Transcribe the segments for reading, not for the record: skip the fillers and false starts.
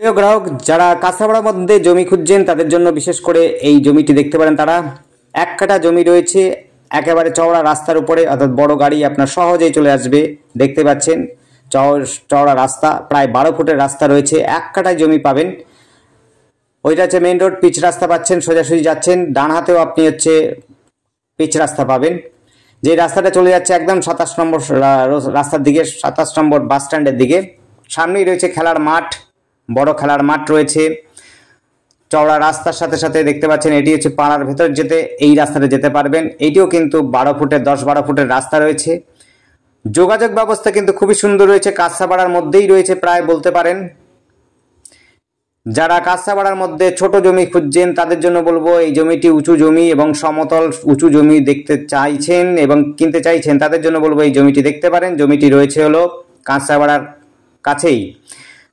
প্রিয় গ্রাহক, যারা কাঁচাপাড়ার মধ্যে জমি খুঁজছেন তাদের জন্য বিশেষ করে এই জমিটি দেখতে পারেন। তারা 1 কাঠা জমি রয়েছে একেবারে চওড়া রাস্তার উপরে, অর্থাৎ বড় গাড়ি আপনার সহজেই চলে আসবে। দেখতে পাচ্ছেন চওড়া রাস্তা, প্রায় 12 ফুটের রাস্তা রয়েছে। 1 কাঠা জমি পাবেন। ওইটা হচ্ছে মেইন রোড, পিচ রাস্তা পাচ্ছেন, সোজাসুজি যাচ্ছেন। ডান হাতেও আপনি হচ্ছে পিচ রাস্তা পাবেন। যে রাস্তাটা চলে যাচ্ছে একদম 27 নম্বর রাস্তার দিকে, 27 নম্বর বাস স্ট্যান্ডের দিকে। সামনেই রয়েছে খেলার মাঠ, বড় খেলার মাঠ রয়েছে। চওড়া রাস্তার সাথে সাথে দেখতে পাচ্ছেন এটি হচ্ছে পাড়ার ভেতর যেতে এই রাস্তাটা যেতে পারবেন। এইটিও কিন্তু 10-12 ফুটের রাস্তা রয়েছে। যোগাযোগ ব্যবস্থা কিন্তু খুবই সুন্দর রয়েছে, কাঁচাপাড়ার মধ্যেই রয়েছে প্রায় বলতে পারেন। যারা কাঁচাপাড়ার মধ্যে ছোট জমি খুঁজছেন তাদের জন্য বলবো, এই জমিটি উঁচু জমি এবং সমতল উঁচু জমি দেখতে চাইছেন এবং কিনতে চাইছেন তাদের জন্য বলবো এই জমিটি দেখতে পারেন। জমিটি রয়েছে হলো কাঁচাপাড়ার কাছেই,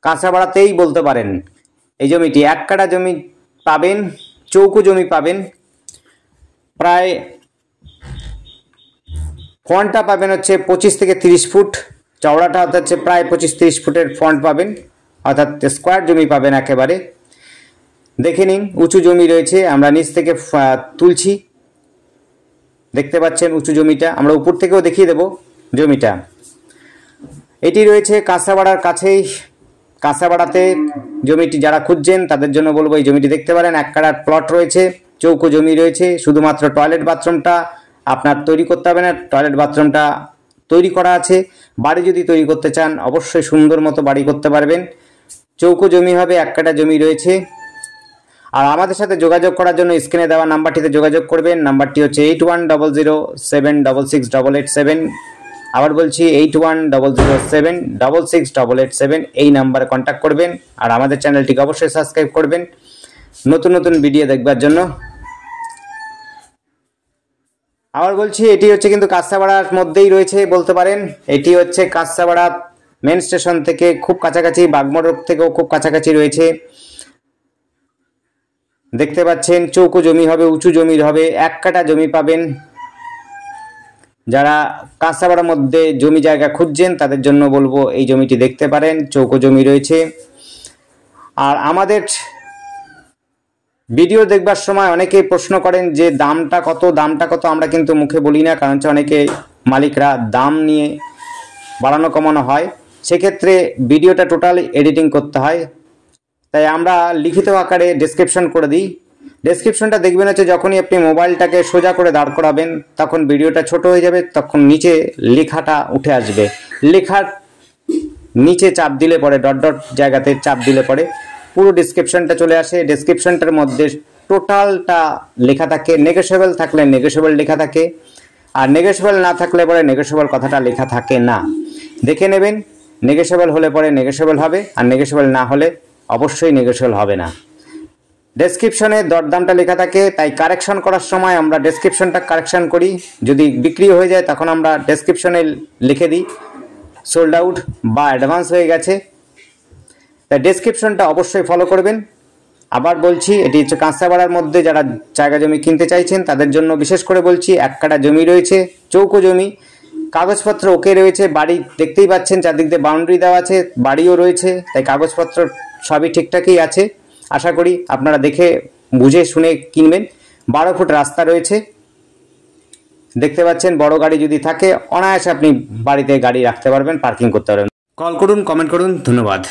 কাঁচাপাড়াতেই বলতে পারেন। এই জমিটি 1 কাঠা জমি পাবেন, চৌকো জমি পাবেন। প্রায় ফ্রন্টটা পাবেন হচ্ছে 25 থেকে 30 ফুট, চওড়াটা হচ্ছে প্রায় 25-30 ফুটের ফ্রন্ট পাবেন, অর্থাৎ স্কোয়ার জমি পাবেন একেবারে। দেখে নিন, উঁচু জমি রয়েছে। আমরা নিচ থেকে তুলছি, দেখতে পাচ্ছেন উঁচু জমিটা। আমরা উপর থেকেও দেখিয়ে দেব জমিটা। এটি রয়েছে কাঁচাপাড়ার কাছেই। কাঁচাপাড়াতে জমিটি যারা খুঁজছেন তাদের জন্য বলবো এই জমিটি দেখতে পারেন। 1 কাঠার প্লট রয়েছে, চৌকো জমি রয়েছে। শুধুমাত্র টয়লেট বাথরুমটা আপনার তৈরি করতে হবে না, টয়লেট বাথরুমটা তৈরি করা আছে। বাড়ি যদি তৈরি করতে চান অবশ্যই সুন্দর মতো বাড়ি করতে পারবেন। চৌকো জমি হবে, 1 কাঠা জমি রয়েছে। আর আমাদের সাথে যোগাযোগ করার জন্য স্ক্রিনে দেওয়া নাম্বারটিতে যোগাযোগ করবেন। নাম্বারটি হচ্ছে 8100766887। আবার বলছি 8100766887। এই নাম্বারে কন্ট্যাক্ট করবেন। আর আমাদের চ্যানেলটিকে অবশ্যই সাবস্ক্রাইব করবেন নতুন নতুন ভিডিও দেখবার জন্য। আবার বলছি এটি হচ্ছে কিন্তু কাঁচাপাড়ার মধ্যেই রয়েছে বলতে পারেন। এটি হচ্ছে কাঁচাপাড়া মেন স্টেশন থেকে খুব কাছাকাছি, বাগমোড় থেকেও খুব কাছাকাছি রয়েছে। দেখতে পাচ্ছেন চৌকো জমি হবে, উঁচু জমির হবে, 1 কাঠা জমি পাবেন। যারা কাঁচাপাড়ার মধ্যে জমি জায়গা খুঁজছেন তাদের জন্য বলবো এই জমিটি দেখতে পারেন, চৌকো জমি রয়েছে। আর আমাদের ভিডিও দেখবার সময় অনেকেই প্রশ্ন করেন যে দামটা কত। আমরা কিন্তু মুখে বলি না, কারণ হচ্ছে অনেকে মালিকরা দাম নিয়ে বাড়ানো কমানো হয়, সেক্ষেত্রে ভিডিওটা টোটালি এডিটিং করতে হয়। তাই আমরা লিখিত আকারে ডেসক্রিপশন করে দিই। ডেসক্রিপশনটা দেখবেন হচ্ছে যখনই আপনি মোবাইলটাকে সোজা করে দাঁড় করাবেন তখন ভিডিওটা ছোট হয়ে যাবে, তখন নিচে লেখাটা উঠে আসবে। লেখার নিচে চাপ দিলে পরে, ডট ডট জায়গাতে চাপ দিলে পরে পুরো ডেসক্রিপশনটা চলে আসে। ডেসক্রিপশনটার মধ্যে টোটালটা লেখা থাকে। নেগোশিয়েবল থাকলে নেগোশিয়েবল লেখা থাকে, আর নেগোশিয়েবল না থাকলে পরে নেগোশিয়েবল কথাটা লেখা থাকে না। দেখে নেবেন, নেগোশিয়েবল হলে পরে নেগোশিয়েবল হবে, আর নেগোশিয়েবল না হলে অবশ্যই নেগোশিয়েবল হবে না। ডেসক্রিপশনে দরদামটা লেখা থাকে, তাই কারেকশন করার সময় আমরা ডেসক্রিপশনটা কারেকশন করি। যদি বিক্রি হয়ে যায় তখন আমরা ডেসক্রিপশনে লিখে দিই সোল্ড আউট বা অ্যাডভান্স হয়ে গেছে। তাই ডেসক্রিপশনটা অবশ্যই ফলো করবেন। আবার বলছি এটি হচ্ছে কাঁচাপাড়ার মধ্যে যারা জায়গা জমি কিনতে চাইছেন তাদের জন্য বিশেষ করে বলছি। 1 কাঠা জমি রয়েছে, চৌকো জমি, কাগজপত্র ওকে রয়েছে। বাড়ি দেখতেই পাচ্ছেন চারদিক দিয়ে বাউন্ডারি দেওয়া আছে, বাড়িও রয়েছে, তাই কাগজপত্র সবই ঠিকঠাকই আছে। আশা করি আপনারা দেখে বুঝে শুনে কিনবেন। 12 ফুট রাস্তা রয়েছে, দেখতে পাচ্ছেন। বড় গাড়ি যদি থাকে অনায়াসে আপনি বাড়িতে গাড়ি রাখতে পারবেন, পার্কিং করতে পারবেন। কল করুন, কমেন্ট করুন। ধন্যবাদ।